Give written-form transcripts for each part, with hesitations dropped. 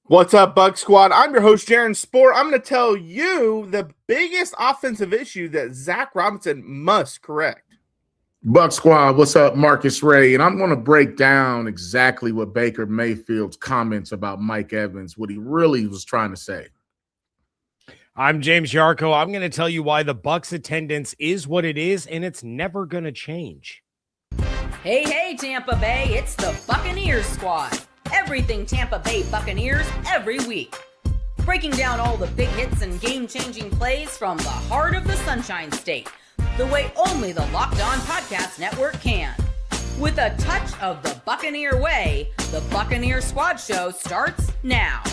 What's up, Bug Squad? I'm your host, Jaron Spor. I'm going to tell you the biggest offensive issue that Zac Robinson must correct. Bucs Squad, what's up? Marcus Ray, and I'm going to break down exactly what Baker Mayfield's comments about Mike Evans, what he really was trying to say. I'm James Yarcho. I'm going to tell you why the Bucs attendance is what it is, and it's never going to change. Hey, Tampa Bay, it's the Buccaneers squad. Everything Tampa Bay Buccaneers every week. Breaking down all the big hits and game-changing plays from the heart of the Sunshine State, the way only the Locked On Podcast Network can. With a touch of the Buccaneer way, the Buccaneer Squad Show starts now.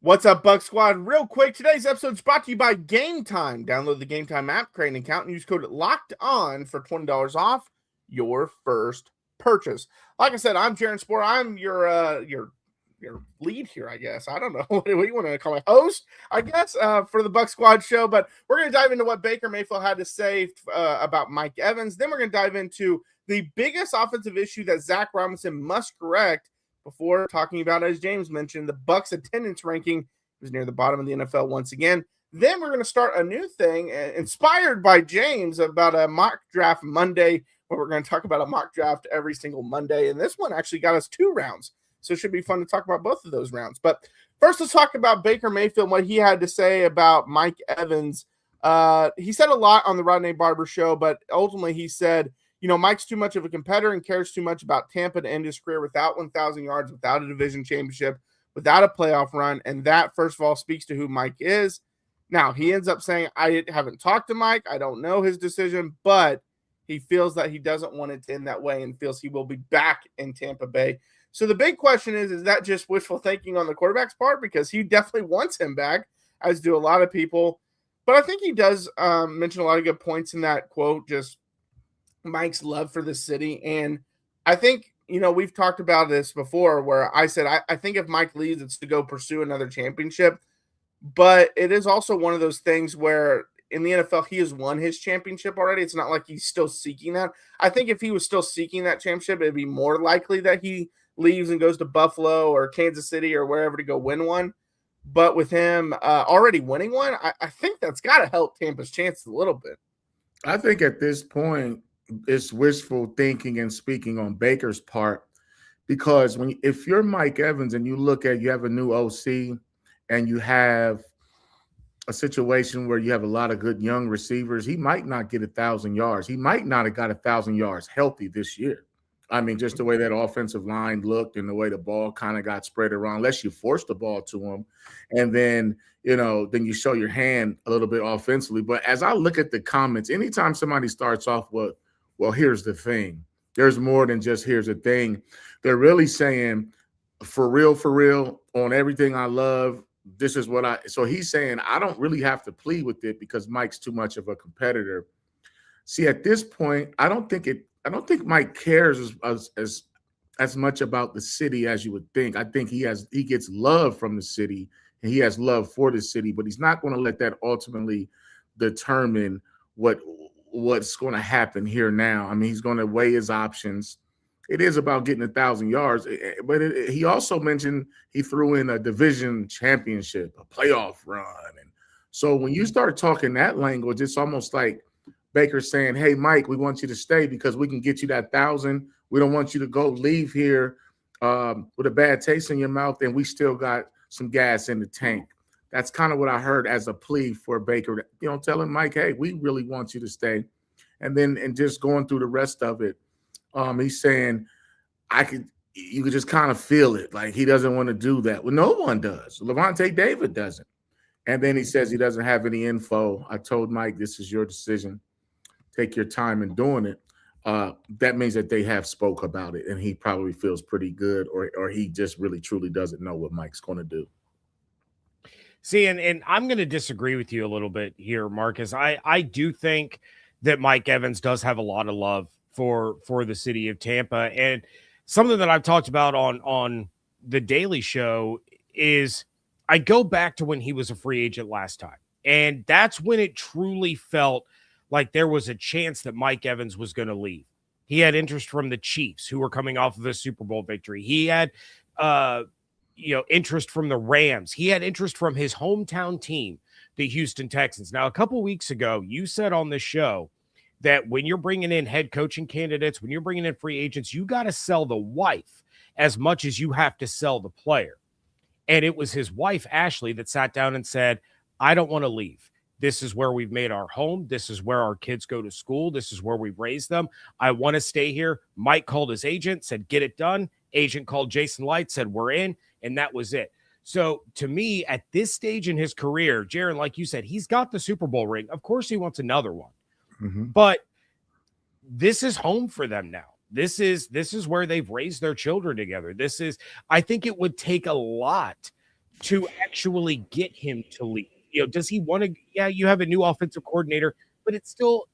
What's up, Buck Squad? Real quick, today's episode is brought to you by Gametime. Download the Gametime app, create an account, and use code LOCKEDON for $20 off your first purchase. Like I said, I'm Jaron Spor. I'm your lead here, I guess. I don't know. What do you want to call me? Host, I guess, for the Buck Squad show. But we're going to dive into what Baker Mayfield had to say about Mike Evans. Then we're going to dive into the biggest offensive issue that Zac Robinson must correct before talking about, as James mentioned, the Bucs attendance ranking was near the bottom of the NFL once again. Then we're going to start a new thing inspired by James about a mock draft Monday, where we're going to talk about a mock draft every single Monday. And this one actually got us 2 rounds. So it should be fun to talk about both of those rounds. But first, let's talk about Baker Mayfield, what he had to say about Mike Evans. He said a lot on the Rodney Barber show, but ultimately he said, Mike's too much of a competitor and cares too much about Tampa to end his career without 1,000 yards, without a division championship, without a playoff run. And that, first of all, speaks to who Mike is. Now, he ends up saying, I haven't talked to Mike. I don't know his decision, but he feels that he doesn't want it to end that way and feels he will be back in Tampa Bay. So the big question is that just wishful thinking on the quarterback's part? Because he definitely wants him back, as do a lot of people. But I think he does mention a lot of good points in that quote, just Mike's love for the city. And I think, we've talked about this before where I said, I think if Mike leaves, it's to go pursue another championship. But it is also one of those things where in the NFL, he has won his championship already. It's not like he's still seeking that. I think if he was still seeking that championship, it'd be more likely that he leaves and goes to Buffalo or Kansas City or wherever to go win one. But with him already winning one, I think that's got to help Tampa's chances a little bit. I think at this point, it's wishful thinking and speaking on Baker's part, because if you're Mike Evans and you have a new OC and you have a situation where you have a lot of good young receivers, he might not get 1,000 yards. He might not have got 1,000 yards healthy this year. I mean, just the way that offensive line looked and the way the ball kind of got spread around, unless you force the ball to him. And then, then you show your hand a little bit offensively. But as I look at the comments, anytime somebody starts off with, well, here's the thing, there's more than just here's the thing. They're really saying, for real, on everything I love, this is what so he's saying, I don't really have to plead with it because Mike's too much of a competitor. See, at this point, I don't think Mike cares as much about the city as you would think. I think he gets love from the city and he has love for the city, but he's not going to let that ultimately determine what's going to happen here now. I mean, he's going to weigh his options. It is about getting 1,000 yards, but he also mentioned he threw in a division championship, a playoff run. And so when you start talking that language, it's almost like Baker saying, hey, Mike, we want you to stay because we can get you that 1,000. We don't want you to leave here with a bad taste in your mouth, and we still got some gas in the tank. That's kind of what I heard as a plea for Baker, telling Mike, hey, we really want you to stay. And just going through the rest of it, he's saying, you could just kind of feel it. Like he doesn't want to do that. Well, no one does. Levante David doesn't. And then he says he doesn't have any info. I told Mike, this is your decision. Take your time in doing it. That means that they have spoke about it, and he probably feels pretty good, or he just really truly doesn't know what Mike's going to do. See, and I'm going to disagree with you a little bit here, Marcus. I do think that Mike Evans does have a lot of love for the city of Tampa, and something that I've talked about on the Daily Show is I go back to when he was a free agent last time, and that's when it truly felt like there was a chance that Mike Evans was going to leave. He had interest from the Chiefs, who were coming off of a Super Bowl victory. He had interest from the Rams. He had interest from his hometown team, the Houston Texans. Now, a couple weeks ago, you said on this show that when you're bringing in head coaching candidates, when you're bringing in free agents, you got to sell the wife as much as you have to sell the player. And it was his wife, Ashley, that sat down and said, I don't want to leave. This is where we've made our home. This is where our kids go to school. This is where we raise them. I want to stay here. Mike called his agent, said, get it done. Agent called Jason Light, said, we're in. And that was it. So to me, at this stage in his career, Jaron, like you said, he's got the Super Bowl ring. Of course he wants another one. Mm-hmm. But this is home for them now. This is where they've raised their children together. I think it would take a lot to actually get him to leave. Does he want to? Yeah, you have a new offensive coordinator, but it's still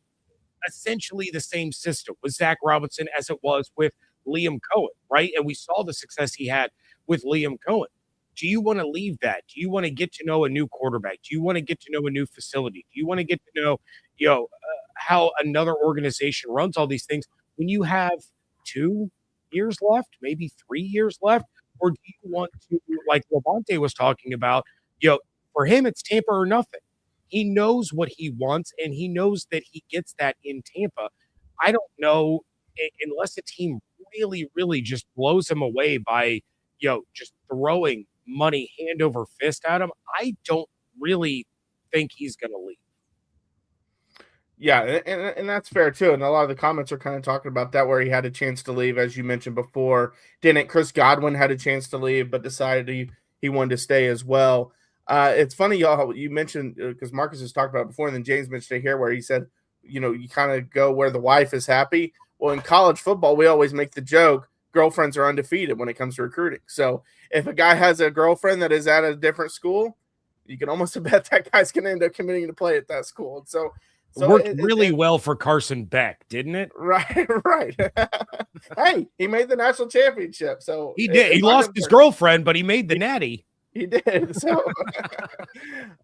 essentially the same system with Zac Robinson as it was with Liam Cohen, right? And we saw the success he had with Liam Cohen. Do you want to leave that? Do you want to get to know a new quarterback? Do you want to get to know a new facility? Do you want to get to know, how another organization runs all these things when you have 2 years left, maybe 3 years left? Or do you want to, like Levante was talking about, for him, it's Tampa or nothing. He knows what he wants, and he knows that he gets that in Tampa. I don't know, unless a team really, really just blows him away by, just throwing money hand over fist at him, I don't really think he's going to leave. Yeah, and that's fair too. And a lot of the comments are kind of talking about that, where he had a chance to leave, as you mentioned before. Didn't Chris Godwin had a chance to leave, but decided he wanted to stay as well. It's funny, y'all, you mentioned, because Marcus has talked about it before, and then James mentioned it here, where he said, you kind of go where the wife is happy. Well, in college football, we always make the joke, girlfriends are undefeated when it comes to recruiting. So if a guy has a girlfriend that is at a different school, you can almost bet that guy's going to end up committing to play at that school. So worked really well for Carson Beck, didn't it? Right. Hey, he made the national championship. So he did. He lost his girlfriend, but he made the natty. He did. So,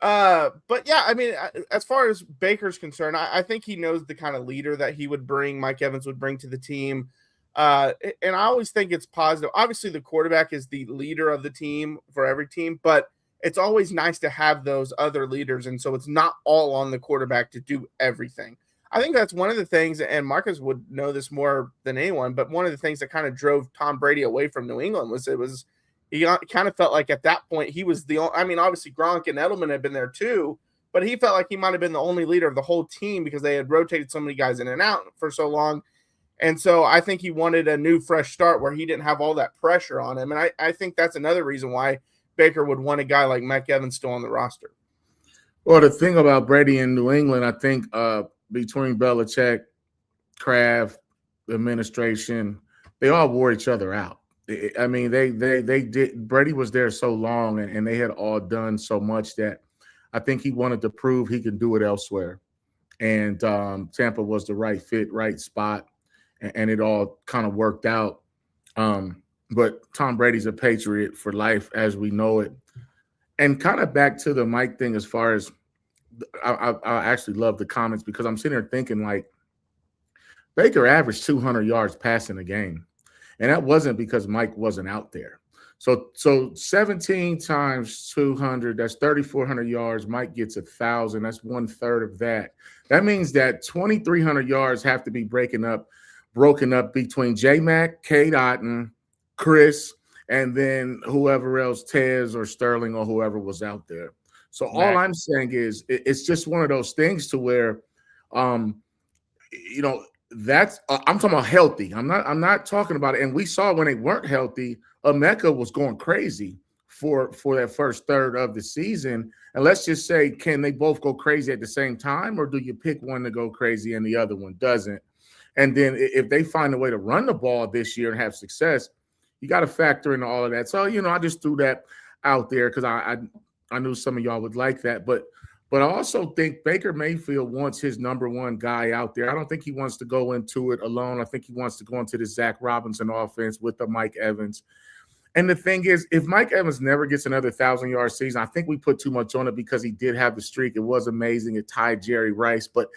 but yeah, I mean, as far as Baker's concerned, I think he knows the kind of leader that he would bring, Mike Evans would bring to the team. And I always think it's positive. Obviously, the quarterback is the leader of the team for every team, but it's always nice to have those other leaders. And so it's not all on the quarterback to do everything. I think that's one of the things, and Marcus would know this more than anyone, but one of the things that kind of drove Tom Brady away from New England was he kind of felt like at that point he was obviously Gronk and Edelman had been there too, but he felt like he might have been the only leader of the whole team because they had rotated so many guys in and out for so long. And so I think he wanted a new, fresh start where he didn't have all that pressure on him. And I think that's another reason why Baker would want a guy like Mike Evans still on the roster. Well, the thing about Brady in New England, I think between Belichick, Kraft, the administration, they all wore each other out. I mean, they did. Brady was there so long, and they had all done so much that I think he wanted to prove he could do it elsewhere. And Tampa was the right fit, right spot, and it all kind of worked out. But Tom Brady's a Patriot for life as we know it. And kind of back to the Mike thing, as far as I actually love the comments, because I'm sitting there thinking, like, Baker averaged 200 yards passing a game. And that wasn't because Mike wasn't out there. So 17 times 200, that's 3,400 yards. Mike gets 1,000. That's 1/3 of that. That means that 2,300 yards have to be broken up between J-Mac, Cade Otton, Chris, and then whoever else, Tez or Sterling or whoever was out there. So all I'm saying is it's just one of those things to where, that's I'm talking about healthy. I'm not talking about it. And we saw when they weren't healthy, Emeka was going crazy for that first third of the season. And let's just say, can they both go crazy at the same time, or do you pick one to go crazy and the other one doesn't? And then if they find a way to run the ball this year and have success, you got to factor in all of that. So, I just threw that out there because I knew some of y'all would like that. But I also think Baker Mayfield wants his number one guy out there. I don't think he wants to go into it alone. I think he wants to go into the Zac Robinson offense with the Mike Evans. And the thing is, if Mike Evans never gets another 1,000-yard season, I think we put too much on it because he did have the streak. It was amazing. It tied Jerry Rice. But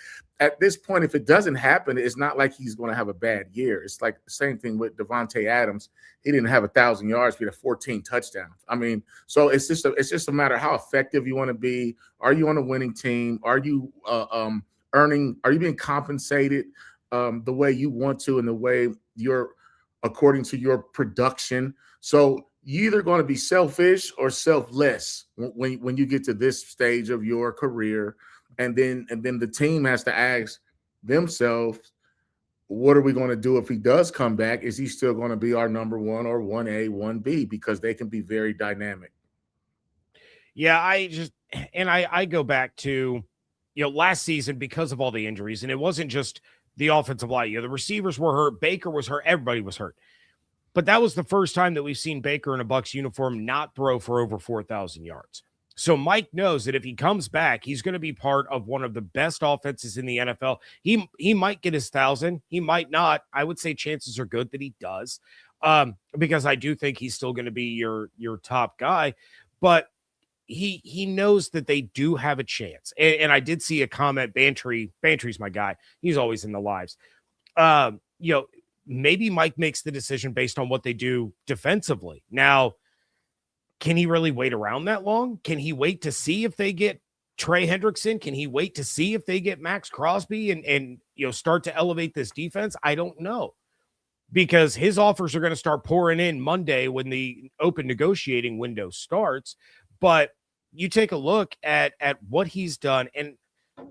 at this point, if it doesn't happen, it's not like he's going to have a bad year. It's like the same thing with Devontae Adams. He didn't have 1,000 yards, but he had 14 touchdowns. I mean, so it's just a matter of how effective you want to be. Are you on a winning team? Are you earning? Are you being compensated the way you want to, and the way you're according to your production? So you're either going to be selfish or selfless when you get to this stage of your career. And then the team has to ask themselves, what are we going to do if he does come back? Is he still going to be our number one or 1A, 1B? Because they can be very dynamic. Yeah, I go back to, last season because of all the injuries, and it wasn't just the offensive line. The receivers were hurt, Baker was hurt, everybody was hurt. But that was the first time that we've seen Baker in a Bucs uniform not throw for over 4,000 yards. So Mike knows that if he comes back, he's going to be part of one of the best offenses in the NFL. He might get his 1,000. He might not. I would say chances are good that he does, because I do think he's still going to be your top guy. But he knows that they do have a chance. And I did see a comment, Bantry's my guy. He's always in the lives. Maybe Mike makes the decision based on what they do defensively. Now, can he really wait around that long? Can he wait to see if they get Trey Hendrickson? Can he wait to see if they get Max Crosby and start to elevate this defense? I don't know, because his offers are going to start pouring in Monday when the open negotiating window starts. But you take a look at what he's done, and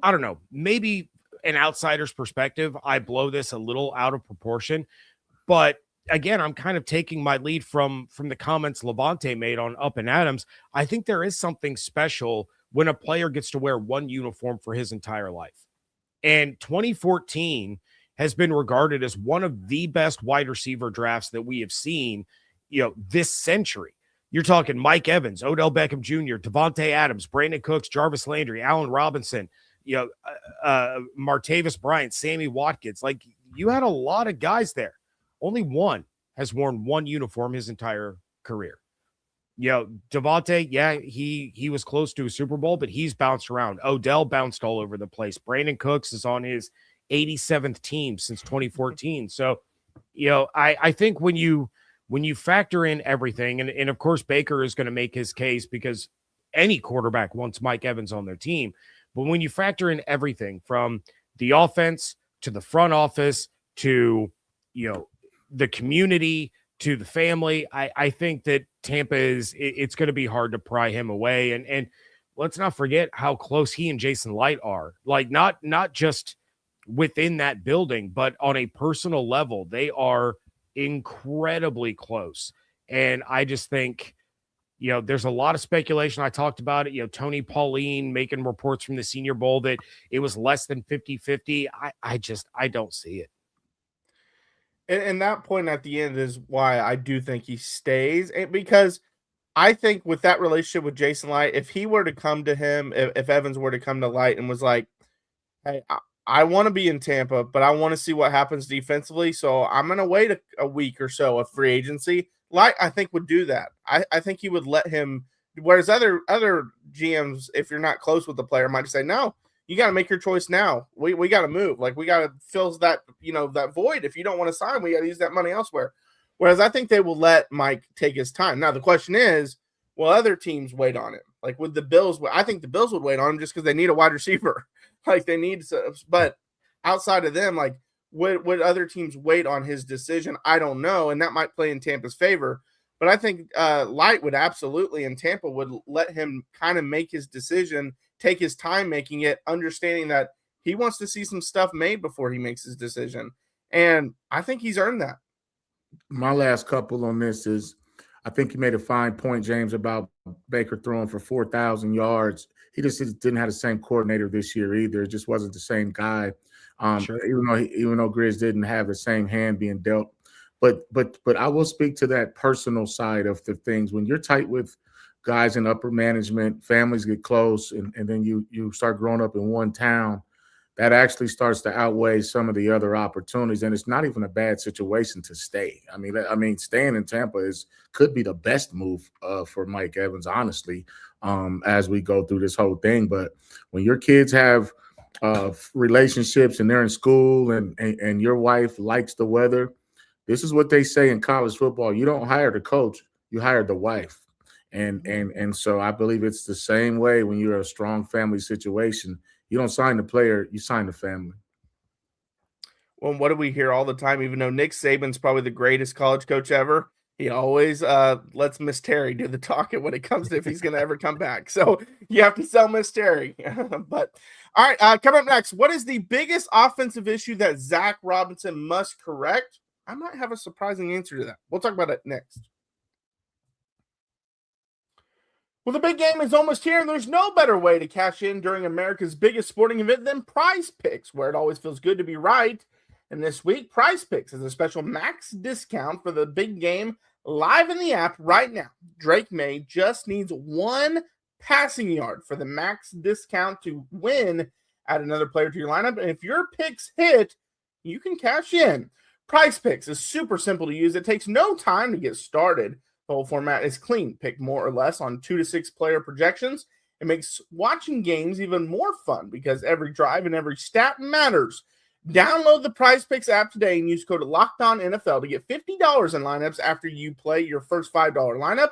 I don't know, maybe an outsider's perspective, I blow this a little out of proportion, but again, I'm kind of taking my lead from the comments Levante made on Up and Adams. I think there is something special when a player gets to wear one uniform for his entire life. And 2014 has been regarded as one of the best wide receiver drafts that we have seen, this century. You're talking Mike Evans, Odell Beckham Jr., Devontae Adams, Brandon Cooks, Jarvis Landry, Allen Robinson, Martavis Bryant, Sammy Watkins. Like, you had a lot of guys there. Only one has worn one uniform his entire career. Devontae, yeah, he was close to a Super Bowl, but he's bounced around. Odell bounced all over the place. Brandon Cooks is on his 87th team since 2014. So, I think when you factor in everything, and of course Baker is going to make his case because any quarterback wants Mike Evans on their team. But when you factor in everything from the offense to the front office to, the community to the family, I think that Tampa it's going to be hard to pry him away. And let's not forget how close he and Jason Light are. Like, not just within that building, but on a personal level, they are incredibly close. And I just think, there's a lot of speculation. I talked about it, Tony Pauline making reports from the Senior Bowl that it was less than 50-50. I don't see it. And that point at the end is why I do think he stays, because I think with that relationship with Jason Light, if he were to come to him, if Evans were to come to Light and was like, hey, I want to be in Tampa, but I want to see what happens defensively, so I'm going to wait a week or so of free agency, Light, I think, would do that. I think he would let him, whereas other GMs, if you're not close with the player, might say, no, you got to make your choice now. We got to move. Like, we got to fill that, that void. If you don't want to sign, we got to use that money elsewhere. Whereas I think they will let Mike take his time. Now, the question is, will other teams wait on him? Like with the Bills, I think the Bills would wait on him just because they need a wide receiver. Like they need to, but outside of them, like would other teams wait on his decision? I don't know. And that might play in Tampa's favor. But I think Light would absolutely, and Tampa would let him kind of make his decision, take his time making it, understanding that he wants to see some stuff made before he makes his decision. And I think he's earned that. My last couple on this is, I think you made a fine point, James, about Baker throwing for 4,000 yards. He just didn't have the same coordinator this year either. It just wasn't the same guy. Sure. Even though Grizz didn't have the same hand being dealt. But I will speak to that personal side of the things. When you're tight with guys in upper management, families get close, and then you start growing up in one town, that actually starts to outweigh some of the other opportunities. And it's not even a bad situation to stay. I mean, staying in Tampa could be the best move for Mike Evans, honestly, as we go through this whole thing. But when your kids have relationships and they're in school and your wife likes the weather, this is what they say in college football. You don't hire the coach, you hire the wife. And so I believe it's the same way when you're a strong family situation. You don't sign the player, you sign the family. Well, what do we hear all the time? Even though Nick Saban's probably the greatest college coach ever, he always lets Miss Terry do the talking when it comes to if he's going to ever come back. So you have to sell Miss Terry. But all right, coming up next, what is the biggest offensive issue that Zac Robinson must correct? I might have a surprising answer to that. We'll talk about it next. Well, the big game is almost here, and there's no better way to cash in during America's biggest sporting event than PrizePicks, where it always feels good to be right. And this week, PrizePicks has a special max discount for the big game live in the app right now. Drake May just needs one passing yard for the max discount to win, add another player to your lineup. And if your picks hit, you can cash in. PrizePicks is super simple to use. It takes no time to get started. The whole format is clean. Pick more or less on 2 to 6 player projections. It makes watching games even more fun because every drive and every stat matters. Download the PrizePicks app today and use code LOCKEDONNFL to get $50 in lineups after you play your first $5 lineup.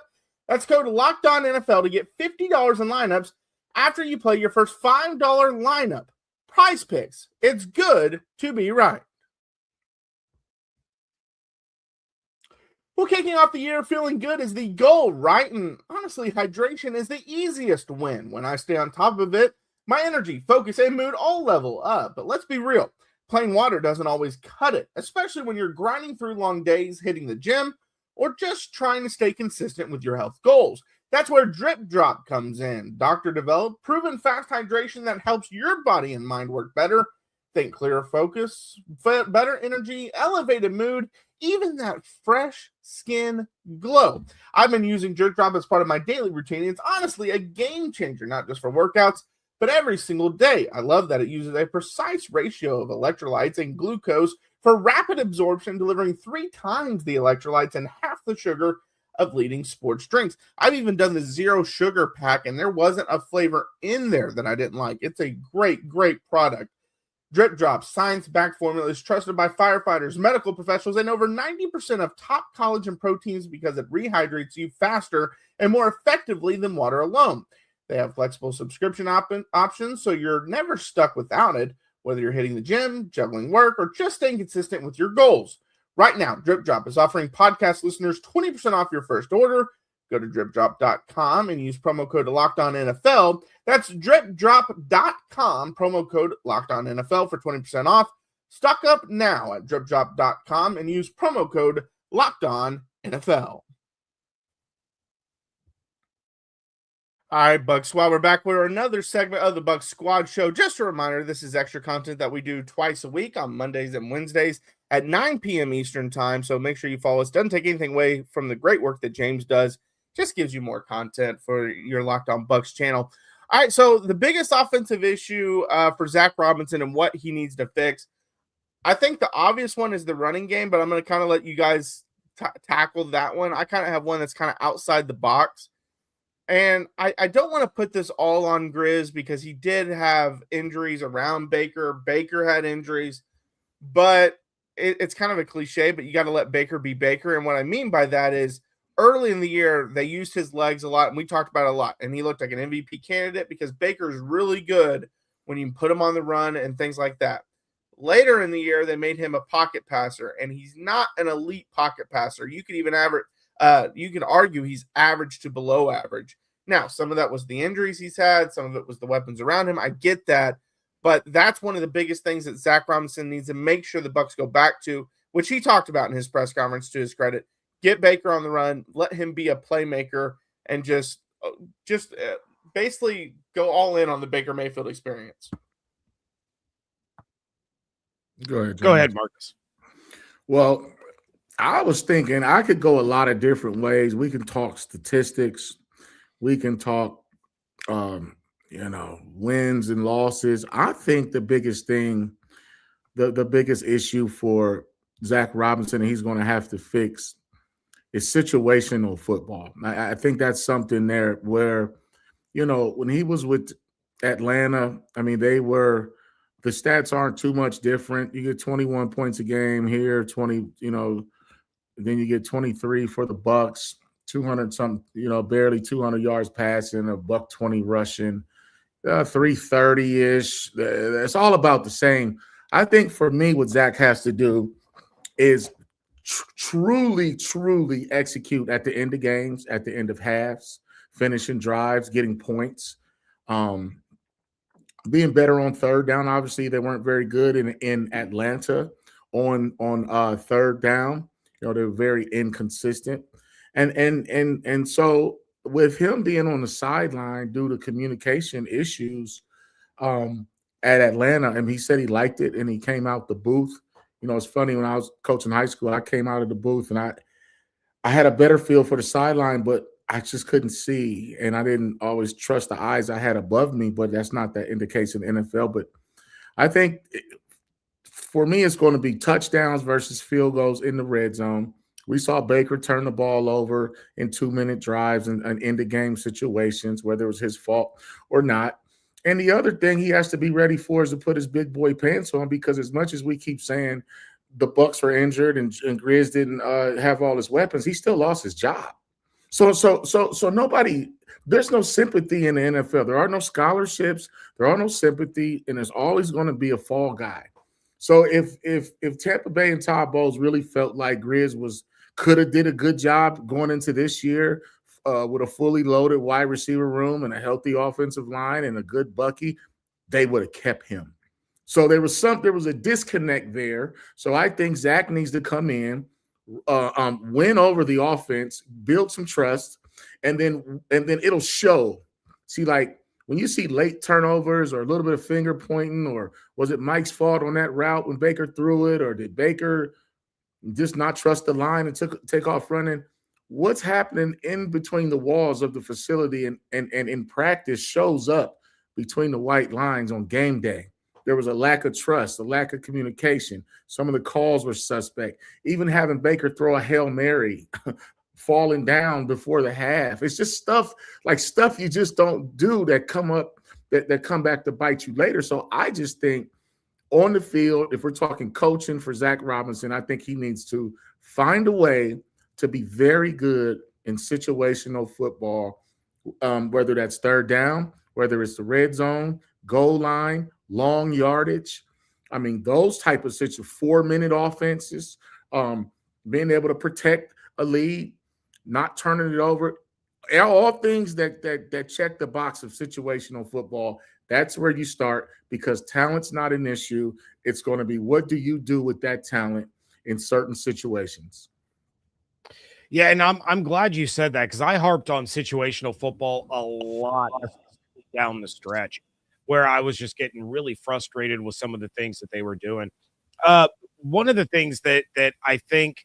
That's code LOCKEDONNFL to get $50 in lineups after you play your first $5 lineup. PrizePicks. It's good to be right. Well, kicking off the year feeling good is the goal, right? And honestly, hydration is the easiest win. When I stay on top of it, my energy, focus, and mood all level up. But let's be real. Plain water doesn't always cut it, especially when you're grinding through long days, hitting the gym, or just trying to stay consistent with your health goals. That's where Drip Drop comes in. Doctor-developed, proven fast hydration that helps your body and mind work better. Think clearer focus, better energy, elevated mood, even that fresh skin glow. I've been using Drip Drop as part of my daily routine. It's honestly a game changer, not just for workouts, but every single day. I love that it uses a precise ratio of electrolytes and glucose for rapid absorption, delivering 3 times the electrolytes and half the sugar of leading sports drinks. I've even done the 0 sugar pack, and there wasn't a flavor in there that I didn't like. It's a great, great product. Drip Drop, science-backed formula, is trusted by firefighters, medical professionals, and over 90% of top collagen proteins because it rehydrates you faster and more effectively than water alone. They have flexible subscription options, so you're never stuck without it, whether you're hitting the gym, juggling work, or just staying consistent with your goals. Right now, Drip Drop is offering podcast listeners 20% off your first order. Go to dripdrop.com and use promo code LOCKEDONNFL. That's dripdrop.com, promo code LOCKEDONNFL for 20% off. Stock up now at dripdrop.com and use promo code LOCKEDONNFL. All right, Bucs Squad, we're back with another segment of the Bucs Squad Show. Just a reminder, this is extra content that we do twice a week on Mondays and Wednesdays at 9 p.m. Eastern time, so make sure you follow us. Doesn't take anything away from the great work that James does. Just gives you more content for your Locked On Bucs channel. All right, so the biggest offensive issue for Zac Robinson and what he needs to fix, I think the obvious one is the running game, but I'm going to kind of let you guys tackle that one. I kind of have one that's kind of outside the box. And I don't want to put this all on Grizz because he did have injuries around Baker. Baker had injuries, but it's kind of a cliche, but you got to let Baker be Baker. And what I mean by that is early in the year, they used his legs a lot, and we talked about it a lot. And he looked like an MVP candidate because Baker's really good when you put him on the run and things like that. Later in the year, they made him a pocket passer, and he's not an elite pocket passer. You could even you can argue he's average to below average. Now, some of that was the injuries he's had. Some of it was the weapons around him. I get that. But that's one of the biggest things that Zac Robinson needs to make sure the Bucs go back to, which he talked about in his press conference to his credit. Get Baker on the run. Let him be a playmaker and just basically go all in on the Baker Mayfield experience. Go ahead, James. Go ahead, Marcus. Well, I was thinking I could go a lot of different ways. We can talk statistics. We can talk, wins and losses. I think the biggest thing, the biggest issue for Zac Robinson, and he's going to have to fix, is situational football. I think that's something there where, when he was with Atlanta, I mean, they were the stats aren't too much different. You get 21 points a game here, 20, then you get 23 for the Bucs, 200 something, barely 200 yards passing, a $120 rushing, 330-ish. It's all about the same. I think for me, what Zach has to do is truly execute at the end of games, at the end of halves, finishing drives, getting points, being better on third down. Obviously, they weren't very good in Atlanta on third down. They're very inconsistent, and so with him being on the sideline due to communication issues at Atlanta, and he said he liked it, and he came out the booth. It's funny, when I was coaching high school, I came out of the booth and I had a better feel for the sideline, but I just couldn't see, and I didn't always trust the eyes I had above me. But that's not the indication in the NFL. But I think for me, it's going to be touchdowns versus field goals in the red zone. We saw Baker turn the ball over in 2-minute drives and end-of-game situations, whether it was his fault or not. And the other thing he has to be ready for is to put his big boy pants on, because as much as we keep saying the Bucs were injured and Grizz didn't have all his weapons, he still lost his job. So nobody, there's no sympathy in the NFL. There are no scholarships, there are no sympathy, and there's always going to be a fall guy. So if Tampa Bay and Todd Bowles really felt like Grizz could have did a good job going into this year with a fully loaded wide receiver room and a healthy offensive line and a good Bucky, they would have kept him. So there was a disconnect there. So I think Zach needs to come in, win over the offense, build some trust, and then it'll show. See, like when you see late turnovers or a little bit of finger pointing, or was it Mike's fault on that route when Baker threw it, or did Baker just not trust the line and take off running? What's happening in between the walls of the facility and in practice shows up between the white lines on game day. There was a lack of trust, a lack of communication. Some of the calls were suspect. Even having Baker throw a Hail Mary, falling down before the half. It's just stuff you just don't do that come up, that come back to bite you later. So I just think on the field, if we're talking coaching for Zac Robinson, I think he needs to find a way to be very good in situational football, whether that's third down, whether it's the red zone, goal line, long yardage. I mean, those type of 4-minute offenses, being able to protect a lead, not turning it over, all things that check the box of situational football. That's where you start, because talent's not an issue. It's going to be, what do you do with that talent in certain situations? Yeah, and I'm glad you said that, because I harped on situational football a lot down the stretch, where I was just getting really frustrated with some of the things that they were doing. One of the things that I think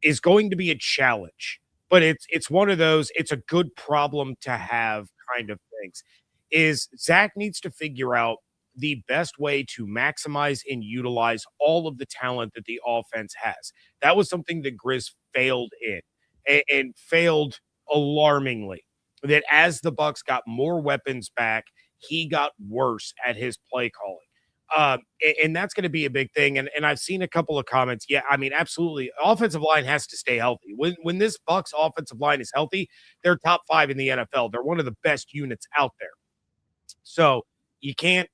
is going to be a challenge, but it's one of those, it's a good problem to have kind of things, is Zach needs to figure out the best way to maximize and utilize all of the talent that the offense has. That was something that Grizz failed in, and failed alarmingly. That as the Bucs got more weapons back, he got worse at his play calling. And that's going to be a big thing. And I've seen a couple of comments. Yeah, I mean, absolutely. Offensive line has to stay healthy. When this Bucs offensive line is healthy, they're top 5 in the NFL. They're one of the best units out there. So you can't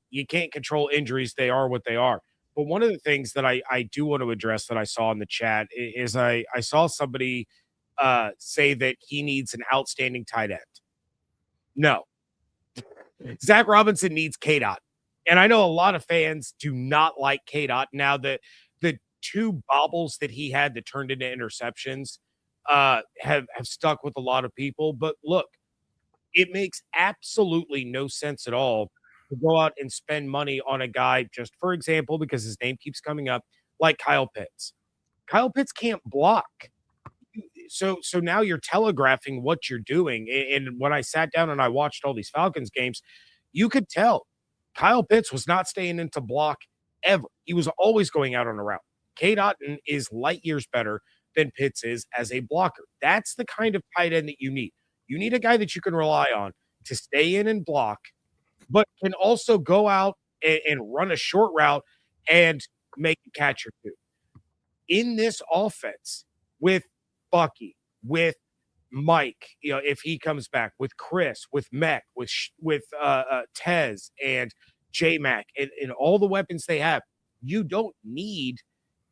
control injuries. They are what they are. But one of the things that I do want to address that I saw in the chat is I saw somebody say that he needs an outstanding tight end. No. Zac Robinson needs K-Dot. And I know a lot of fans do not like K-Dot. Now, the 2 bobbles that he had that turned into interceptions have stuck with a lot of people. But look, it makes absolutely no sense at all to go out and spend money on a guy, just for example, because his name keeps coming up, like Kyle Pitts. Kyle Pitts can't block. So now you're telegraphing what you're doing. And when I sat down and I watched all these Falcons games, you could tell Kyle Pitts was not staying into block ever. He was always going out on a route. K-Dot is light years better than Pitts is as a blocker. That's the kind of tight end that you need. You need a guy that you can rely on to stay in and block, but can also go out and run a short route and make a catch or two. In this offense, with Bucky, with Mike, if he comes back, with Chris, with Mech, with Tez and J-Mac, and all the weapons they have, you don't need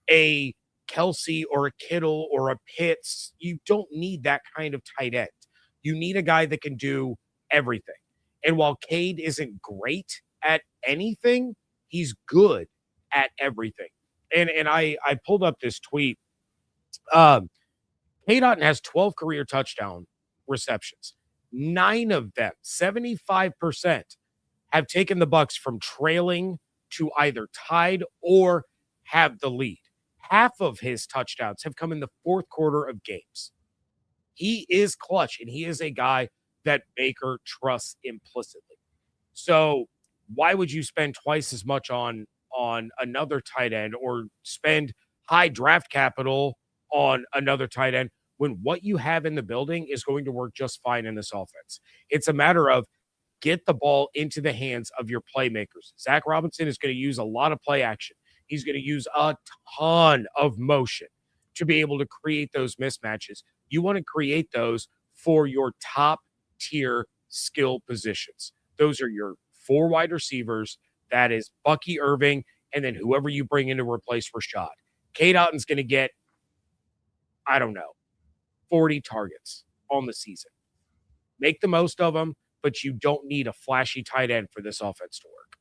a Kelsey or a Kittle or a Pitts. You don't need that kind of tight end. You need a guy that can do everything. And while Cade isn't great at anything, he's good at everything. And I pulled up this tweet. Cade Otton has 12 career touchdown receptions. 9 of them, 75%, have taken the Bucs from trailing to either tied or have the lead. Half of his touchdowns have come in the fourth quarter of games. He is clutch, and he is a guy that Baker trusts implicitly. So why would you spend twice as much on another tight end or spend high draft capital on another tight end when what you have in the building is going to work just fine in this offense? It's a matter of get the ball into the hands of your playmakers. Zac Robinson is going to use a lot of play action. He's going to use a ton of motion to be able to create those mismatches. You want to create those for your top tier skill positions. Those are your 4 wide receivers. That is Bucky Irving, and then whoever you bring in to replace Rashad. Cade Otton's going to get, 40 targets on the season. Make the most of them, but you don't need a flashy tight end for this offense to work.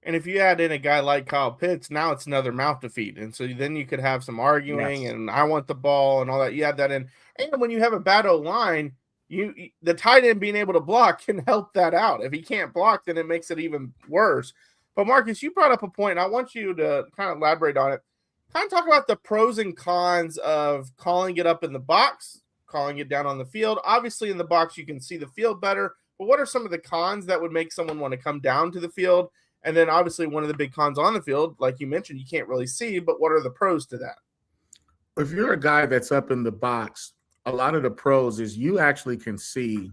And if you add in a guy like Kyle Pitts, now it's another mouth to feed. And so then you could have some arguing and I want the ball and all that. You add that in. And when you have a bad O-line, the tight end being able to block can help that out. If he can't block, then it makes it even worse. But Marcus, you brought up a point, and I want you to kind of elaborate on it. Kind of talk about the pros and cons of calling it up in the box, calling it down on the field. Obviously, in the box, you can see the field better. But what are some of the cons that would make someone want to come down to the field? And then obviously one of the big cons on the field, like you mentioned, you can't really see, but what are the pros to that? If you're a guy that's up in the box, a lot of the pros is you actually can see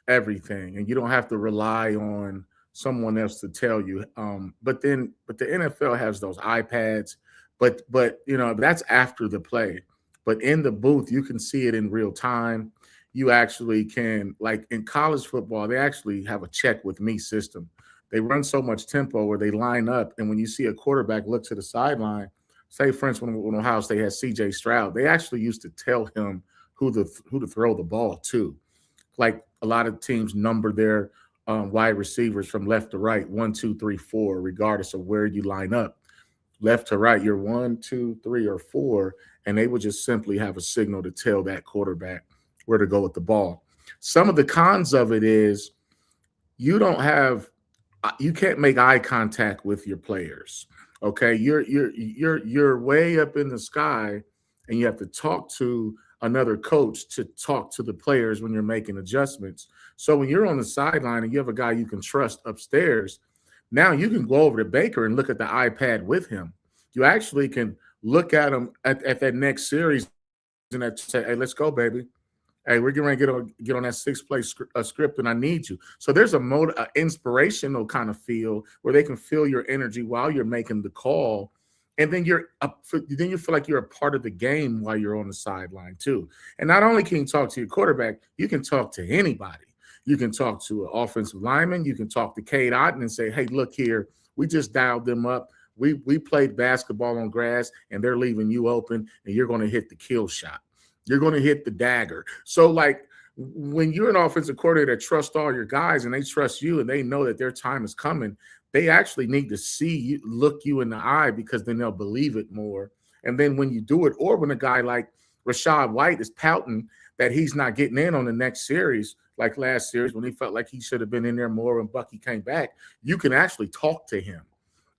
everything and you don't have to rely on someone else to tell you. But the NFL has those iPads, but that's after the play. But in the booth, you can see it in real time. You actually can, like in college football, they actually have a check with me system. They run so much tempo where they line up, and when you see a quarterback look to the sideline, say, for instance, when Ohio State has C.J. Stroud, they actually used to tell him who to throw the ball to. Like a lot of teams number their wide receivers from left to right, 1, 2, 3, 4, regardless of where you line up. Left to right, you're 1, 2, 3, or 4, and they would just simply have a signal to tell that quarterback where to go with the ball. Some of the cons of it is you can't make eye contact with your players. Okay, you're way up in the sky, and you have to talk to another coach to talk to the players when you're making adjustments. So when you're on the sideline and you have a guy you can trust upstairs, now you can go over to Baker and look at the iPad with him. You actually can look at him at that next series and say, "Hey, let's go, baby. Hey, we're going to get on that 6-play script, and I need you." So there's a inspirational kind of feel where they can feel your energy while you're making the call, and then you feel like you're a part of the game while you're on the sideline too. And not only can you talk to your quarterback, you can talk to anybody. You can talk to an offensive lineman. You can talk to Cade Otton and say, "Hey, look here, we just dialed them up. We played basketball on grass, and they're leaving you open, and you're going to hit the kill shot. You're going to hit the dagger." So, like, when you're an offensive coordinator that trusts all your guys and they trust you and they know that their time is coming, they actually need to see you, look you in the eye, because then they'll believe it more. And then when you do it, or when a guy like Rachaad White is pouting that he's not getting in on the next series, like last series when he felt like he should have been in there more when Bucky came back, you can actually talk to him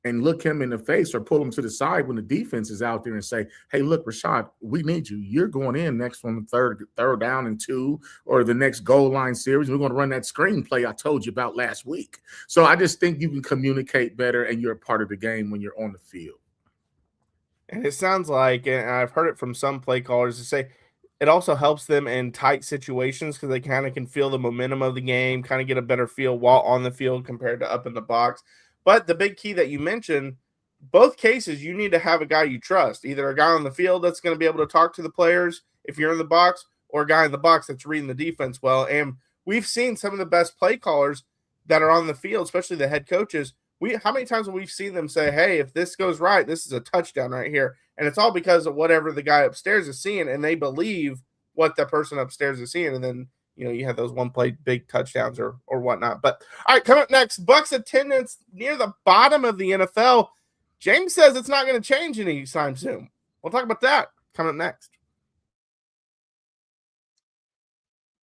and look him in the face or pull him to the side when the defense is out there and say, "Hey, look, Rachaad, we need you. You're going in next on the third down and 2, or the next goal line series. We're going to run that screenplay I told you about last week." So I just think you can communicate better, and you're a part of the game when you're on the field. And it sounds like, and I've heard it from some play callers, to say it also helps them in tight situations because they kind of can feel the momentum of the game, kind of get a better feel while on the field compared to up in the box. But the big key that you mentioned, both cases, you need to have a guy you trust, either a guy on the field that's going to be able to talk to the players if you're in the box, or a guy in the box that's reading the defense well. And we've seen some of the best play callers that are on the field, especially the head coaches. How many times have we seen them say, hey, if this goes right, this is a touchdown right here. And it's all because of whatever the guy upstairs is seeing, and they believe what the person upstairs is seeing. And then, you have those one play big touchdowns or whatnot. But all right, coming up next, Bucs attendance near the bottom of the NFL. James says it's not going to change anytime soon. We'll talk about that coming up next.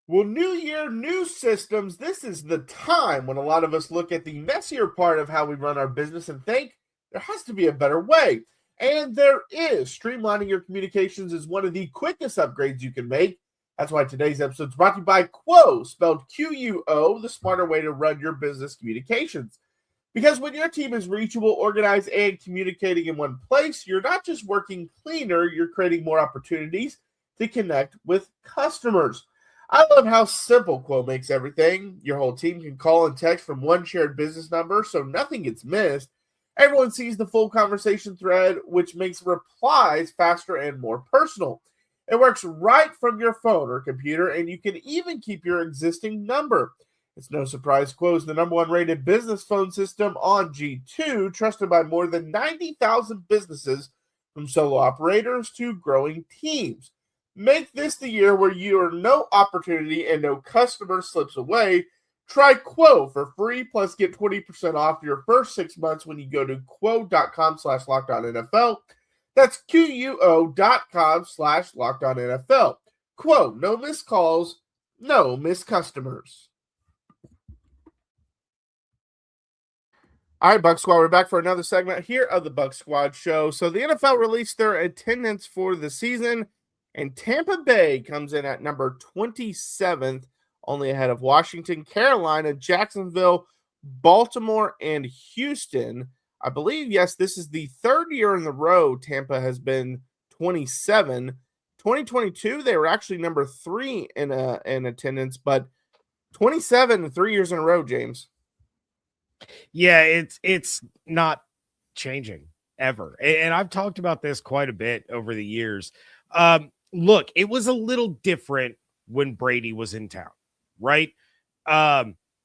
Well, new year, new systems. This is the time when a lot of us look at the messier part of how we run our business and think there has to be a better way. And there is. Streamlining your communications is one of the quickest upgrades you can make. That's why today's episode is brought to you by Quo, spelled Quo, the smarter way to run your business communications. Because when your team is reachable, organized, and communicating in one place, you're not just working cleaner, you're creating more opportunities to connect with customers. I love how simple Quo makes everything. Your whole team can call and text from one shared business number, so nothing gets missed. Everyone sees the full conversation thread, which makes replies faster and more personal. It works right from your phone or computer, and you can even keep your existing number. It's no surprise Quo is the #1 rated business phone system on G2, trusted by more than 90,000 businesses, from solo operators to growing teams. Make this the year where your no opportunity and no customer slips away. Try Quo for free, plus get 20% off your first 6 months when you go to quo.com/LockedOnNFL. That's QUO.com/LockedOnNFL. Quo, no missed calls, no missed customers. All right, Bucs Squad, we're back for another segment here of the Bucs Squad show. So the NFL released their attendance for the season, and Tampa Bay comes in at number 27th, only ahead of Washington, Carolina, Jacksonville, Baltimore, and Houston. I believe, yes, this is the third year in a row Tampa has been 27. 2022, they were actually number 3 in attendance, but 27 3 years in a row, James. Yeah, it's not changing ever. And I've talked about this quite a bit over the years. Look, it was a little different when Brady was in town, right?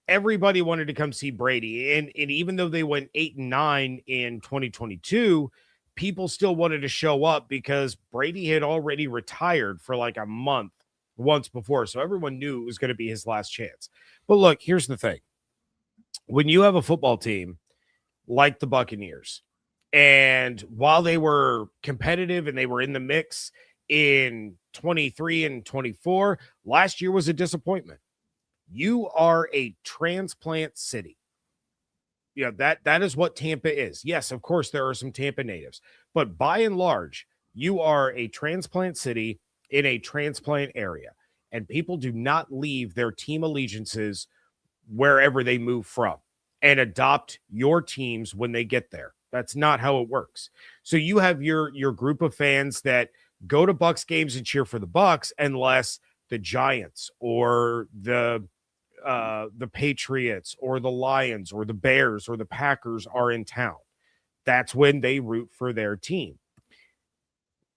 Everybody wanted to come see Brady. And even though they went 8-9 in 2022, people still wanted to show up because Brady had already retired for like a month once before. So everyone knew it was going to be his last chance. But look, here's the thing. When you have a football team like the Buccaneers, and while they were competitive and they were in the mix in 23 and 24, last year was a disappointment. You are a transplant city. That is what Tampa is. Yes, of course, there are some Tampa natives, but by and large, you are a transplant city in a transplant area, and people do not leave their team allegiances wherever they move from and adopt your teams when they get there. That's not how it works. So you have your group of fans that go to Bucs games and cheer for the Bucs unless the Giants or the Patriots or the Lions or the Bears or the Packers are in town. That's when they root for their team.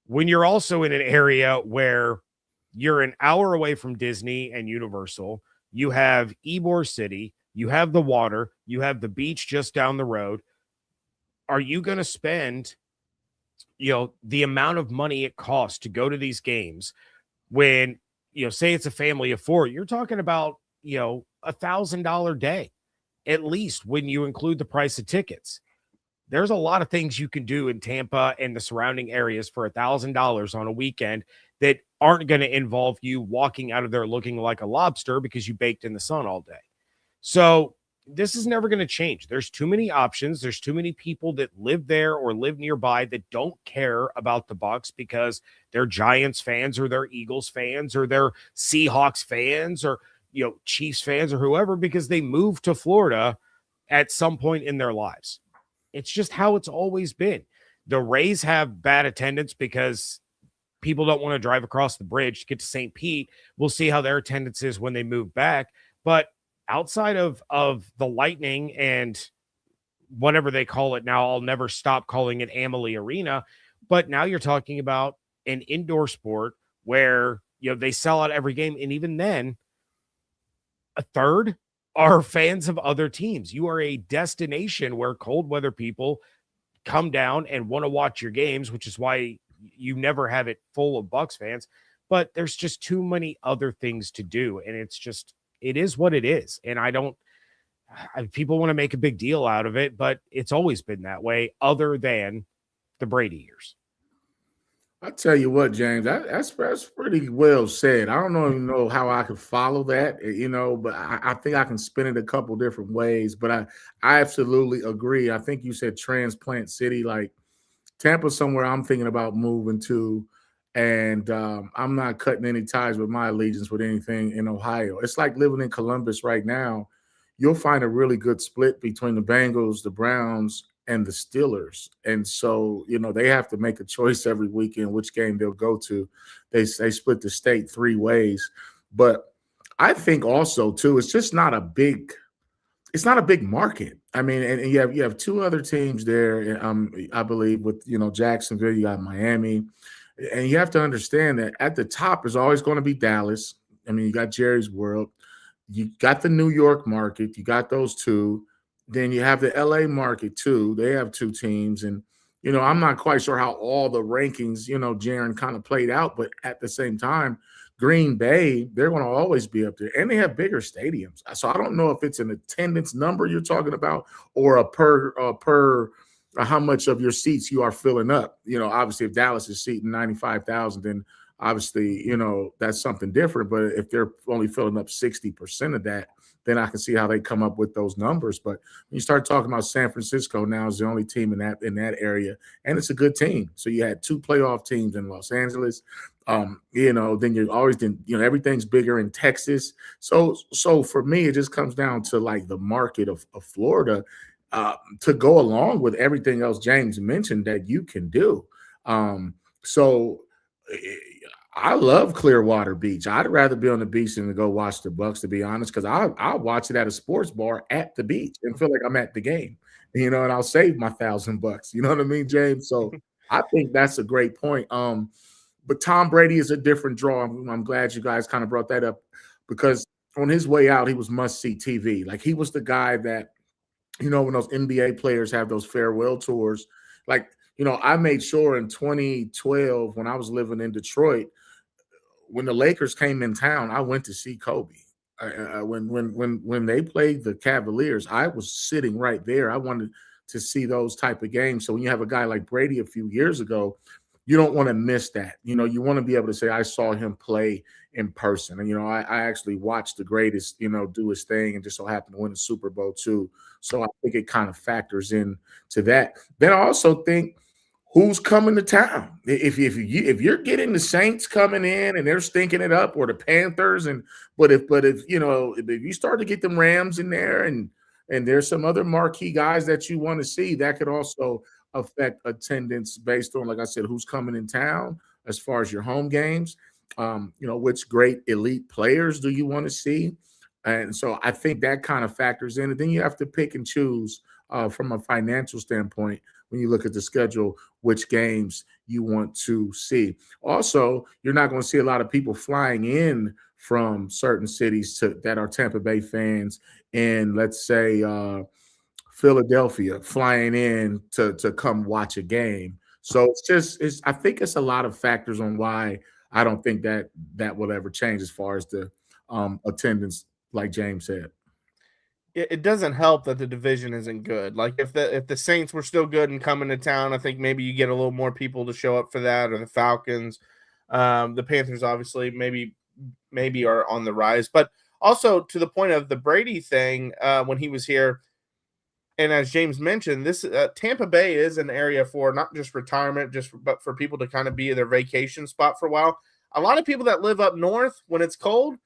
When you're also in an area where you're an hour away from Disney and Universal, you have Ybor City, you have the water, you have the beach just down the road. Are you going to spend, the amount of money it costs to go to these games when, say it's a family of 4, you're talking about, $1,000 day, at least when you include the price of tickets. There's a lot of things you can do in Tampa and the surrounding areas for $1,000 on a weekend that aren't going to involve you walking out of there looking like a lobster because you baked in the sun all day. So this is never going to change. There's too many options. There's too many people that live there or live nearby that don't care about the Bucs because they're Giants fans or they're Eagles fans or they're Seahawks fans or, Chiefs fans or whoever, because they moved to Florida at some point in their lives. It's just how it's always been. The Rays have bad attendance because people don't want to drive across the bridge to get to St. Pete. We'll see how their attendance is when they move back. But outside of the Lightning and whatever they call it now. I'll never stop calling it Amalie Arena. But now you're talking about an indoor sport where, they sell out every game. And even then, a third are fans of other teams. You are a destination where cold weather people come down and want to watch your games, which is why you never have it full of Bucs fans. But there's just too many other things to do. And it is what it is. And people want to make a big deal out of it, but it's always been that way other than the Brady years. I tell you what, James, that's pretty well said. I don't even know how I could follow that, but I think I can spin it a couple different ways. But I absolutely agree. I think you said transplant city, like Tampa's somewhere I'm thinking about moving to, and I'm not cutting any ties with my allegiance with anything in Ohio. It's like living in Columbus right now. You'll find a really good split between the Bengals, the Browns, and the Steelers. And so, they have to make a choice every weekend which game they'll go to. They split the state three ways. But I think also, too, it's just not a big market. I mean, and you have two other teams there, I believe, with, Jacksonville, you got Miami. And you have to understand that at the top is always going to be Dallas. I mean, you got Jerry's World. You got the New York market. You got those two. Then you have the LA market too. They have two teams. And, I'm not quite sure how all the rankings, Jaron kind of played out. But at the same time, Green Bay, they're going to always be up there. And they have bigger stadiums. So I don't know if it's an attendance number you're talking about or a per how much of your seats you are filling up. Obviously, if Dallas is seating 95,000, then obviously, that's something different. But if they're only filling up 60% of that, then I can see how they come up with those numbers. But when you start talking about San Francisco now is the only team in that area, and it's a good team. So you had two playoff teams in Los Angeles. Then you're always everything's bigger in Texas. So for me, it just comes down to like the market of Florida to go along with everything else James mentioned that you can do. I love Clearwater Beach. I'd rather be on the beach than to go watch the Bucs, to be honest, because I'll watch it at a sports bar at the beach and feel like I'm at the game, and I'll save my $1,000. You know what I mean, James? So I think that's a great point. But Tom Brady is a different draw. I'm glad you guys kind of brought that up because on his way out, he was must-see TV. Like he was the guy that, when those NBA players have those farewell tours, like, I made sure in 2012 when I was living in Detroit, when the Lakers came in town, I went to see Kobe. When they played the Cavaliers, I was sitting right there. I wanted to see those type of games. So when you have a guy like Brady a few years ago, you don't want to miss that. You want to be able to say, I saw him play in person. And, I actually watched the greatest, do his thing and just so happened to win the Super Bowl too. So I think it kind of factors in to that. Then I also think, who's coming to town? If you're getting the Saints coming in and they're stinking it up, or the Panthers, but if you start to get them Rams in there and there's some other marquee guys that you want to see, that could also affect attendance based on, like I said, who's coming in town as far as your home games. Which great elite players do you want to see? And so I think that kind of factors in. And then you have to pick and choose from a financial standpoint when you look at the schedule, which games you want to see. Also, you're not going to see a lot of people flying in from certain cities that are Tampa Bay fans in, let's say, Philadelphia, flying in to come watch a game. So I think it's a lot of factors on why I don't think that will ever change as far as the attendance, like James said. It doesn't help that the division isn't good. Like if the Saints were still good and coming to town, I think maybe you get a little more people to show up for that, or the Falcons. The Panthers obviously maybe are on the rise. But also to the point of the Brady thing, when he was here, and as James mentioned, this Tampa Bay is an area for not just retirement, but for people to kind of be their vacation spot for a while. A lot of people that live up north when it's cold,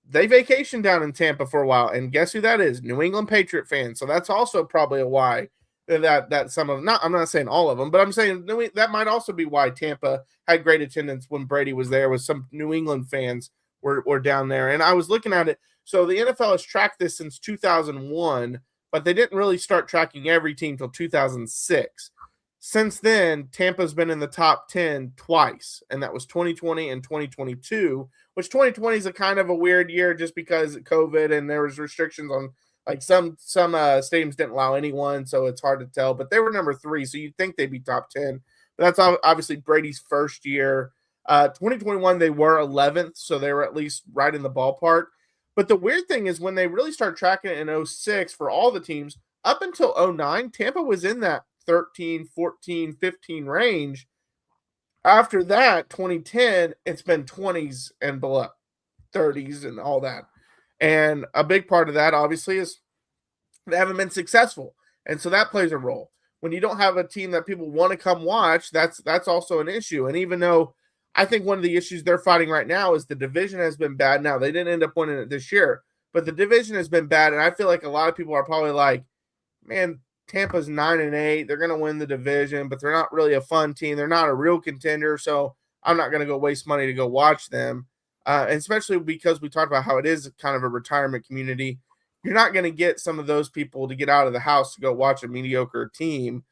they vacation down in Tampa for a while, and guess who that is? New England Patriot fans. So that's also probably a why that some of I'm not saying all of them, but I'm saying that might also be why Tampa had great attendance when Brady was there. Was some New England fans were down there, and I was looking at it. So the NFL has tracked this since 2001. but they didn't really start tracking every team till 2006. Since then, Tampa's been in the top 10 twice, and that was 2020 and 2022, which 2020 is a kind of a weird year just because of COVID and there was restrictions on, like, some stadiums didn't allow anyone, so it's hard to tell. But they were number 3, so you'd think they'd be top 10. But that's obviously Brady's first year. 2021, they were 11th, so they were at least right in the ballpark. But the weird thing is when they really started tracking it in 2006 for all the teams, up until 2009, Tampa was in that 13, 14, 15 range. After that, 2010, it's been 20s and below, 30s and all that. And a big part of that, obviously, is they haven't been successful. And so that plays a role. When you don't have a team that people want to come watch, that's also an issue. And even though I think one of the issues they're fighting right now is the division has been bad. Now, they didn't end up winning it this year, but the division has been bad. And I feel like a lot of people are probably like, man, Tampa's 9-8. They're going to win the division, but they're not really a fun team. They're not a real contender, so I'm not going to go waste money to go watch them. And especially because we talked about how it is kind of a retirement community. You're not going to get some of those people to get out of the house to go watch a mediocre team,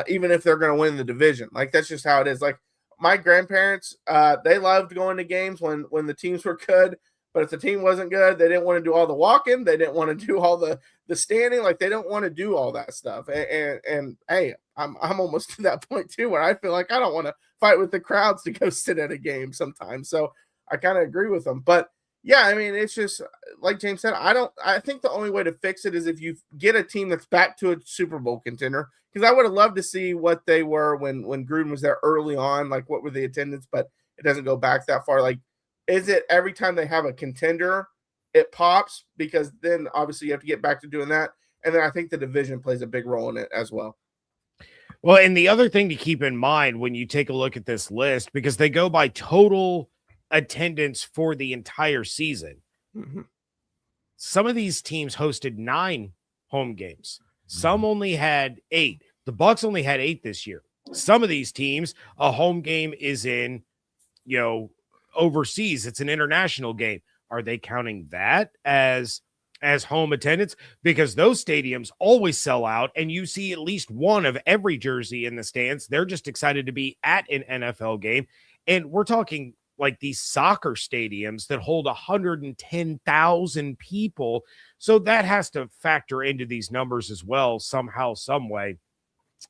even if they're going to win the division. Like, that's just how it is. Like, my grandparents, they loved going to games when the teams were good. But if the team wasn't good, they didn't want to do all the walking. They didn't want to do all the standing. Like, they don't want to do all that stuff. And hey, I'm almost to that point too, where I feel like I don't want to fight with the crowds to go sit at a game sometimes. So I kind of agree with them. But yeah, I mean, it's just like James said. I think the only way to fix it is if you get a team that's back to a Super Bowl contender. Because I would have loved to see what they were when Gruden was there early on. Like, what were the attendance? But it doesn't go back that far. Like, is it every time they have a contender, it pops? Because then obviously you have to get back to doing that. And then I think the division plays a big role in it as well. Well, and the other thing to keep in mind when you take a look at this list, because they go by total attendance for the entire season. Mm-hmm. Some of these teams hosted 9 home games. Some only had 8. The Bucs only had 8 this year. Some of these teams, a home game is in, overseas. It's an international game. Are they counting that as home attendance? Because those stadiums always sell out, and you see at least one of every jersey in the stands. They're just excited to be at an NFL game. And we're talking like these soccer stadiums that hold 110,000 people. So that has to factor into these numbers as well, somehow, some way.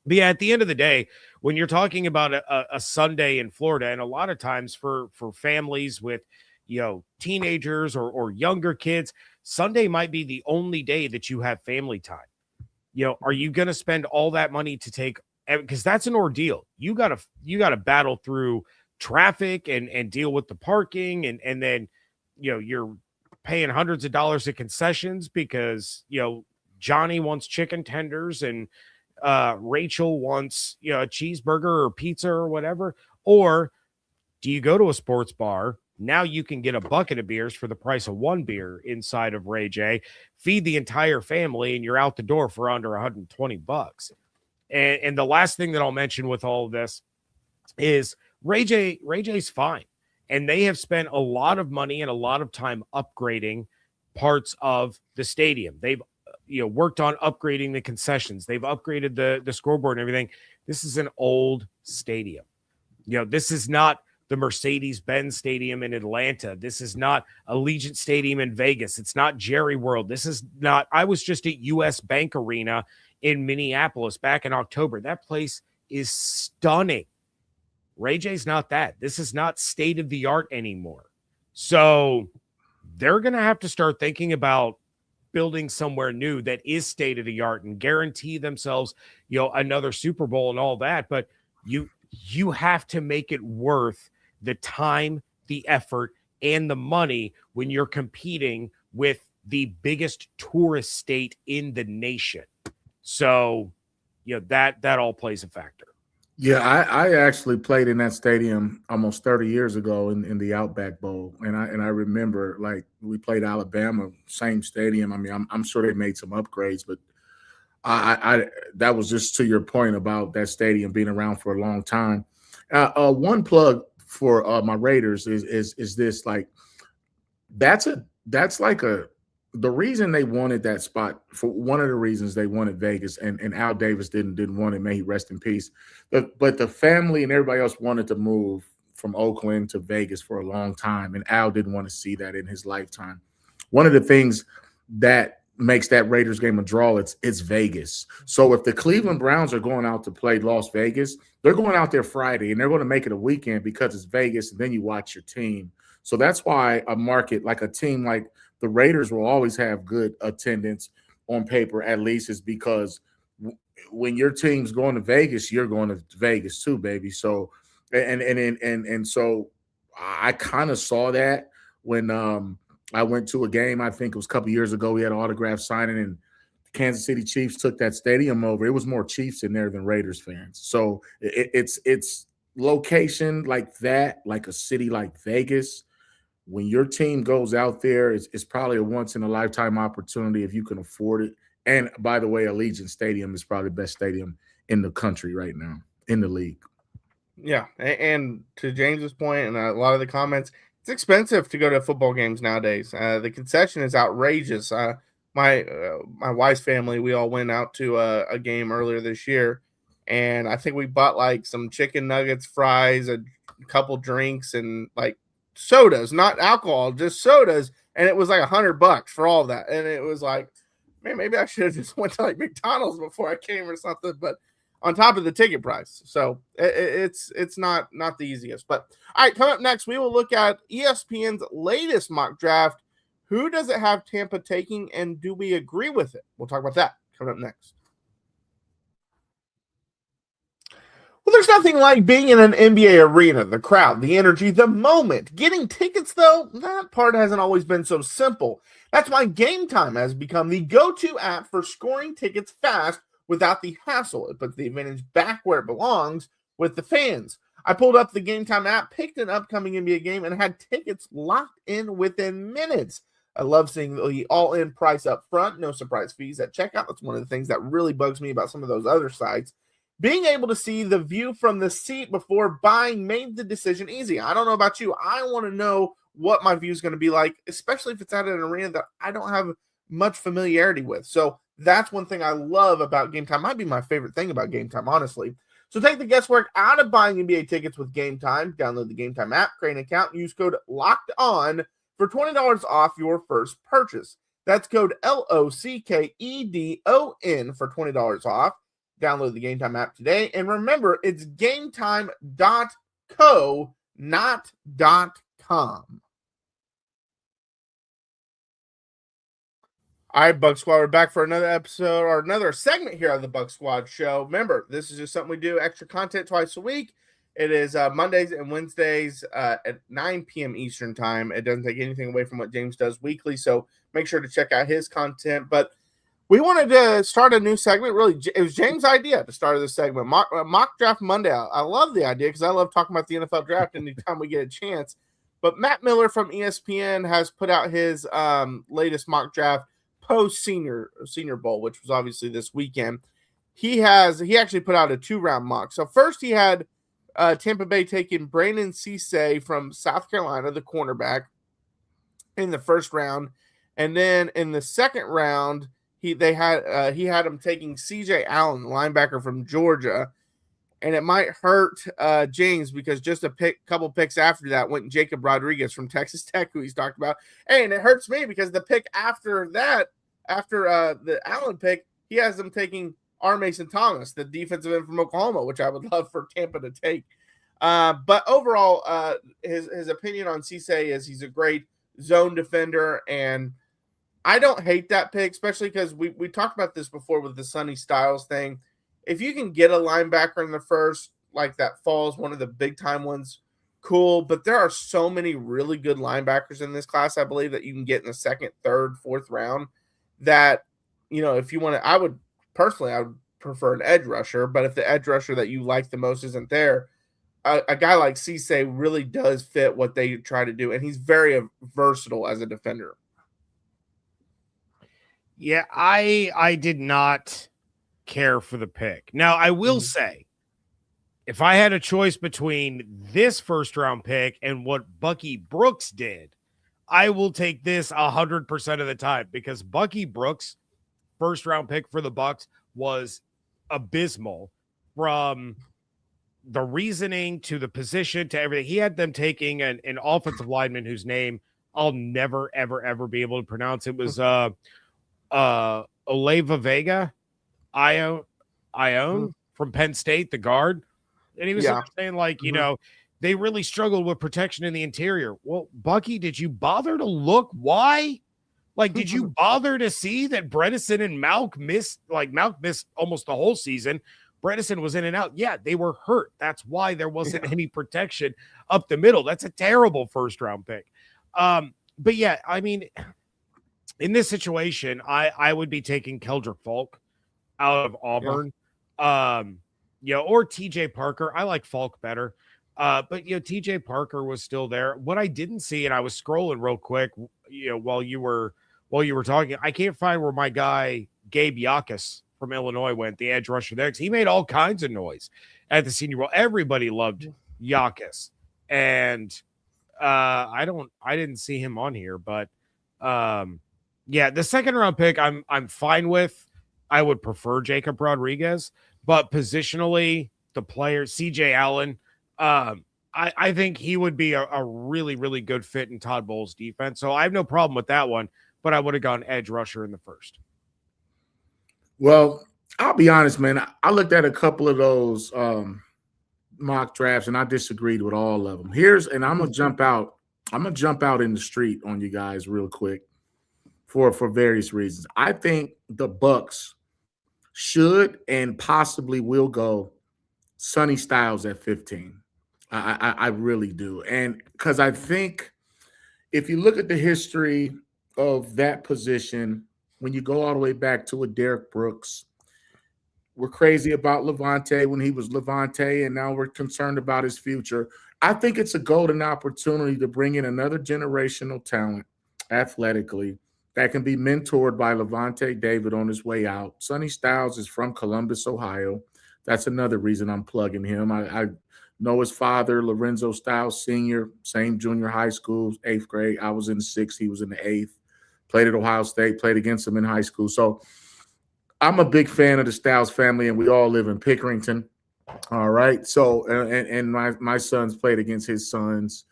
But yeah, at the end of the day, when you're talking about a Sunday in Florida, and a lot of times for families with, teenagers or younger kids, Sunday might be the only day that you have family time. Are you going to spend all that money to take, because that's an ordeal. You got to battle through traffic and deal with the parking. And then, you're paying hundreds of dollars of concessions because, Johnny wants chicken tenders and Rachel wants, a cheeseburger or pizza or whatever. Or do you go to a sports bar? Now you can get a bucket of beers for the price of one beer inside of Ray J, feed the entire family, and you're out the door for under $120. And the last thing that I'll mention with all of this is Ray J's fine. And they have spent a lot of money and a lot of time upgrading parts of the stadium. They've worked on upgrading the concessions. They've upgraded the scoreboard and everything. This is an old stadium. This is not the Mercedes-Benz Stadium in Atlanta. This is not Allegiant Stadium in Vegas. It's not Jerry World. This is not, I was just at US Bank Arena in Minneapolis back in October. That place is stunning. Ray J's not that. This is not state of the art anymore. So they're going to have to start thinking about building somewhere new that is state of the art and guarantee themselves, another Super Bowl and all that. But you have to make it worth the time, the effort, and the money when you're competing with the biggest tourist state in the nation. So, that all plays a factor. Yeah, I actually played in that stadium almost 30 years ago in the Outback Bowl, and I remember, like, we played Alabama, same stadium. I mean, I'm sure they made some upgrades, but I that was just to your point about that stadium being around for a long time. One plug for my Raiders is this, like, that's like a the reason they wanted that spot, for one of the reasons they wanted Vegas, and Al Davis didn't want it, may he rest in peace. But the family and everybody else wanted to move from Oakland to Vegas for a long time, and Al didn't want to see that in his lifetime. One of the things that makes that Raiders game a draw, it's Vegas. So if the Cleveland Browns are going out to play Las Vegas, they're going out there Friday, and they're going to make it a weekend because it's Vegas, and then you watch your team. So that's why a market like a team like the Raiders will always have good attendance on paper, at least, is because when your team's going to Vegas, you're going to Vegas too, baby. So and so I kind of saw that when I went to a game. I think it was a couple years ago. We had an autograph signing, and the Kansas City Chiefs took that stadium over. It was more Chiefs in there than Raiders fans. So it's location like that, like a city like Vegas. When your team goes out there, it's probably a once-in-a-lifetime opportunity if you can afford it. And, by the way, Allegiant Stadium is probably the best stadium in the country right now, in the league. Yeah, and to James's point and a lot of the comments, it's expensive to go to football games nowadays. The concession is outrageous. My wife's family, we all went out to a game earlier this year, and I think we bought like some chicken nuggets, fries, a couple drinks, and like sodas, not alcohol, just sodas, and it was like $100 for all of that. And it was like, man, maybe I should have just went to like McDonald's before I came or something, but on top of the ticket price. So it's not the easiest. But all right, coming up next, we will look at ESPN's latest mock draft. Who does it have Tampa taking, and do we agree with it? We'll talk about that coming up next. Well, there's nothing like being in an NBA arena, the crowd, the energy, the moment. Getting tickets, though, that part hasn't always been so simple. That's why Gametime has become the go-to app for scoring tickets fast without the hassle. It puts the advantage back where it belongs with the fans. I pulled up the Gametime app, picked an upcoming NBA game, and had tickets locked in within minutes. I love seeing the all-in price up front, no surprise fees at checkout. That's one of the things that really bugs me about some of those other sites. Being able to see the view from the seat before buying made the decision easy. I don't know about you. I want to know what my view is going to be like, especially if it's at an arena that I don't have much familiarity with. So that's one thing I love about Gametime. Might be my favorite thing about Gametime, honestly. So take the guesswork out of buying NBA tickets with Gametime. Download the Gametime app, create an account, and use code LOCKEDON for $20 off your first purchase. That's code LOCKEDON for $20 off. Download the Gametime app today. And remember, it's gametime.co, not .com. All right, Bucs Squad, we're back for another episode or another segment here on the Bucs Squad show. Remember, this is just something we do, extra content twice a week. It is Mondays and Wednesdays at 9 p.m. Eastern time. It doesn't take anything away from what James does weekly, so make sure to check out his content. But we wanted to start a new segment. Really, it was James' idea to start this segment, Mock Draft Monday. I love the idea because I love talking about the NFL draft anytime we get a chance. But Matt Miller from ESPN has put out his latest mock draft post Senior Bowl, which was obviously this weekend. He actually put out a 2-round mock. So first he had Tampa Bay taking Brandon Cisse from South Carolina, the cornerback, in the first round, and then in the second round he had him taking C.J. Allen, linebacker from Georgia. And it might hurt James because just a couple picks after that went Jacob Rodriguez from Texas Tech, who he's talked about. Hey, and it hurts me because the pick after that, after the Allen pick, he has them taking R. Mason Thomas, the defensive end from Oklahoma, which I would love for Tampa to take. But overall, his opinion on Cisse is he's a great zone defender, and I don't hate that pick, especially because we talked about this before with the Sonny Styles thing. If you can get a linebacker in the first, like that falls one of the big time ones, cool. But there are so many really good linebackers in this class, I believe, that you can get in the second, third, fourth round that, you know, if you want to, I would prefer an edge rusher. But if the edge rusher that you like the most isn't there, a guy like Cisse really does fit what they try to do. And he's very versatile as a defender. Yeah, I did not care for the pick. Now, I will say, if I had a choice between this first round pick and what Bucky Brooks did, I will take this 100% of the time because Bucky Brooks, first round pick for the Bucs, was abysmal from the reasoning to the position to everything. He had them taking an offensive lineman whose name I'll never, ever, ever be able to pronounce. It was Oleva Vega, Ione from Penn State, the guard. And he was saying, like, you know, they really struggled with protection in the interior. Well, Bucky, did you bother to look why? Like, did you bother to see that Bredesen and Malk missed almost the whole season? Bredesen was in and out. Yeah, they were hurt. That's why there wasn't any protection up the middle. That's a terrible first round pick. But yeah, I mean, in this situation, I would be taking Keldrick Falk out of Auburn. Or TJ Parker. I like Falk better. But TJ Parker was still there. What I didn't see, and I was scrolling real quick, while you were talking, I can't find where my guy Gabe Yakus from Illinois went, the edge rusher there, because he made all kinds of noise at the Senior Bowl. Everybody loved Yakus, and I didn't see him on here, but the second round pick I'm fine with. I would prefer Jacob Rodriguez, but positionally, the player CJ Allen, I think he would be a really, really good fit in Todd Bowles' defense. So I have no problem with that one, but I would have gone edge rusher in the first. Well, I'll be honest, man. I looked at a couple of those mock drafts, and I disagreed with all of them. I'm gonna jump out. I'm gonna jump out in the street on you guys real quick for various reasons. I think the Bucs should and possibly will go Sonny Styles at 15. I really do. And because I think if you look at the history of that position, when you go all the way back to a Derek Brooks, we're crazy about Levante when he was Levante, and now we're concerned about his future. I think it's a golden opportunity to bring in another generational talent athletically that can be mentored by Levante David on his way out. Sonny Styles is from Columbus, Ohio. That's another reason I'm plugging him. I know his father, Lorenzo Styles Sr., same junior high school, 8th grade. I was in the 6th. He was in the 8th. Played at Ohio State, played against him in high school. So I'm a big fan of the Styles family, and we all live in Pickerington. All right. So, and my sons played against his sons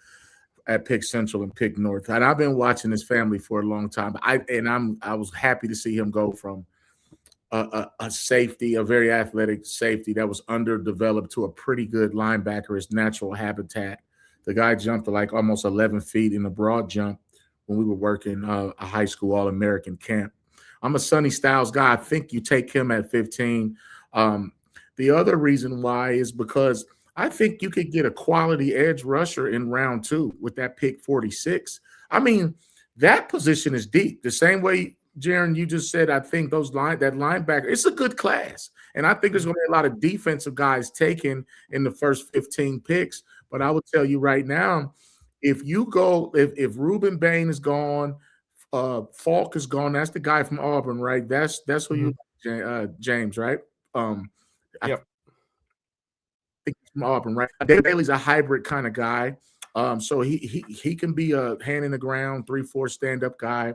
at Pick Central and Pick North. And I've been watching his family for a long time. I was happy to see him go from a safety, a very athletic safety that was underdeveloped, to a pretty good linebacker, his natural habitat. The guy jumped to like almost 11 feet in the broad jump when we were working a high school All-American camp. I'm a Sonny Styles guy. I think you take him at 15. The other reason why is because I think you could get a quality edge rusher in round 2 with that pick 46. I mean, that position is deep. The same way, Jaron, you just said, I think that linebacker, it's a good class. And I think there's going to be a lot of defensive guys taken in the first 15 picks. But I would tell you right now, if Ruben Bain is gone, Falk is gone. That's the guy from Auburn, right? That's who you, James, right? Yep. I think he's from Auburn, right? David Bailey's a hybrid kind of guy. So he can be a hand in the ground, 3-4 stand-up guy.